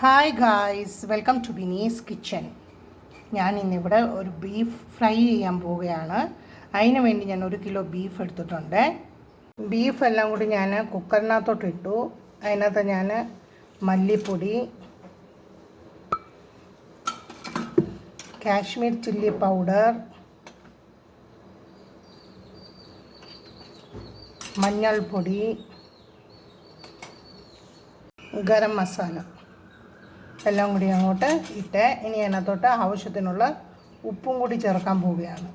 Hi guys, welcome to Bini's kitchen. ഞാൻ ഇന്നിവിടെ ഒരു ബീഫ് ഫ്രൈ ചെയ്യാൻ പോവുകയാണ്. അതിന് വേണ്ടി ഞാൻ 1 കിലോ ബീഫ് എടുത്തിട്ടുണ്ട്. ബീഫ് എല്ലാം കൂടി ഞാൻ കുക്കറിനകത്തോട്ട് ഇട്ടു. അതിനകത്ത് ഞാൻ മല്ലിപ്പൊടി, കാശ്മീർ ചില്ലി പൗഡർ, മഞ്ഞൾപ്പൊടി, ഗരം മസാല എല്ലാം കൂടി അങ്ങോട്ട് ഇട്ട് ഇനി അതിനകത്തോട്ട് ആവശ്യത്തിനുള്ള ഉപ്പും കൂടി ചേർക്കാൻ പോവുകയാണ്.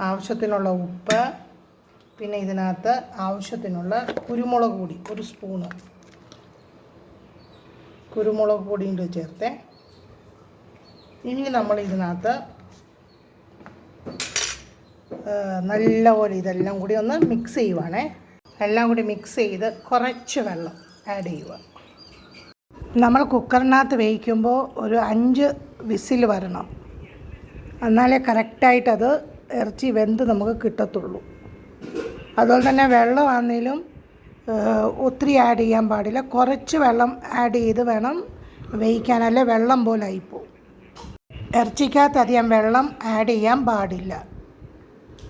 ആവശ്യത്തിനുള്ള ഉപ്പ്, പിന്നെ ഇതിനകത്ത് ആവശ്യത്തിനുള്ള കുരുമുളക് പൊടി 1 സ്പൂണ് കുരുമുളക് പൊടിയും ചേർത്ത് ഇനി നമ്മൾ ഇതിനകത്ത് നല്ലപോലെ ഇതെല്ലാം കൂടി ഒന്ന് മിക്സ് ചെയ്യുവാണേ. എല്ലാം കൂടി മിക്സ് ചെയ്ത് കുറച്ച് വെള്ളം ആഡ് ചെയ്യുക. നമ്മൾ കുക്കറിനകത്ത് വേവിക്കുമ്പോൾ ഒരു 5 വിസിൽ വരണം, എന്നാലേ കറക്റ്റായിട്ടത് ഇറച്ചി വെന്ത് നമുക്ക് കിട്ടത്തുള്ളൂ. അതുപോലെ തന്നെ വെള്ളമാണെങ്കിലും ഒത്തിരി ആഡ് ചെയ്യാൻ പാടില്ല, കുറച്ച് വെള്ളം ആഡ് ചെയ്ത് വേണം വേവിക്കാനല്ലേ വെള്ളം പോലെ ആയിപ്പോവും. ഇറച്ചിക്കകത്ത് അധികം വെള്ളം ആഡ് ചെയ്യാൻ പാടില്ല.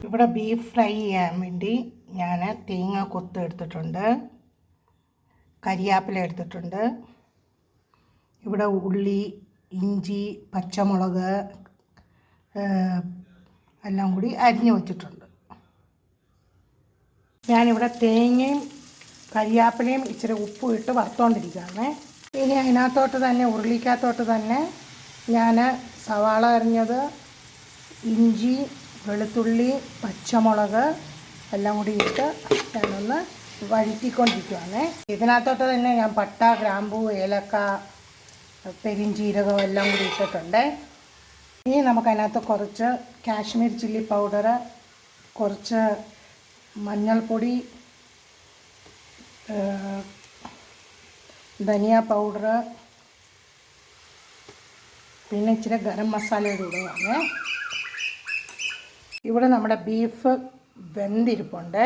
ഇവിടെ ബീഫ് ഫ്രൈ ചെയ്യാൻ വേണ്ടി ഞാൻ തേങ്ങ കൊത്ത് എടുത്തിട്ടുണ്ട്, കരിയാപ്പില എടുത്തിട്ടുണ്ട്, ഇവിടെ ഉള്ളി, ഇഞ്ചി, പച്ചമുളക് എല്ലാം കൂടി അരിഞ്ഞു വച്ചിട്ടുണ്ട്. ഞാനിവിടെ തേങ്ങയും കരിയാപ്പിലയും ഇച്ചിരി ഉപ്പും ഇട്ട് വറുത്തോണ്ടിരിക്കുകയാണ്. ഇനി അതിനകത്തോട്ട് തന്നെ ഉരുളിക്കകത്തോട്ട് തന്നെ ഞാൻ സവാള അരിഞ്ഞത്, ഇഞ്ചി, വെളുത്തുള്ളി, പച്ചമുളക് എല്ലാം കൂടി ഇട്ട് ഞാനൊന്ന് വഴറ്റിക്കൊണ്ടിരിക്കുകയാണ്. ഇതിനകത്തോട്ട് തന്നെ ഞാൻ പട്ട, ഗ്രാമ്പൂ, ഏലക്ക, പെരിഞ്ചീരകം എല്ലാം കൂടി ഇട്ടിട്ടുണ്ട്. ഇനി നമുക്കതിനകത്ത് കുറച്ച് കാശ്മീർ ചില്ലി പൗഡർ, കുറച്ച് മഞ്ഞൾപ്പൊടി, ധനിയ പൗഡർ, പിന്നെ ഇച്ചിരി ഗരം മസാല ഇടുകയാണ്. ഇവിടെ നമ്മുടെ ബീഫ് വെന്തിരിപ്പുണ്ട്.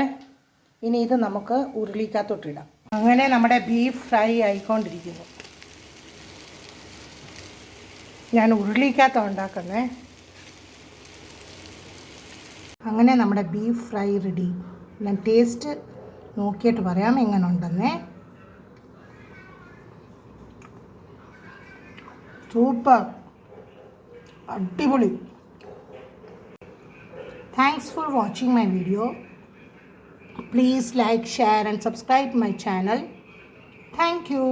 ഇനി ഇത് നമുക്ക് ഉരുളിക്കകത്തോട്ടിടാം. അങ്ങനെ നമ്മുടെ ബീഫ് ഫ്രൈ ആയിക്കൊണ്ടിരിക്കുന്നു. ഞാൻ ഉരുളിക്കകത്താണ് ഉണ്ടാക്കുന്നത്. അങ്ങനെ നമ്മുടെ ബീഫ് ഫ്രൈ റെഡി. ഞാൻ ടേസ്റ്റ് നോക്കിയിട്ട് പറയാം എങ്ങനെ ഉണ്ടെന്നേ. സൂപ്പർ, അടിപൊളി. Thanks for watching my video. Please like, share and subscribe my channel. Thank you.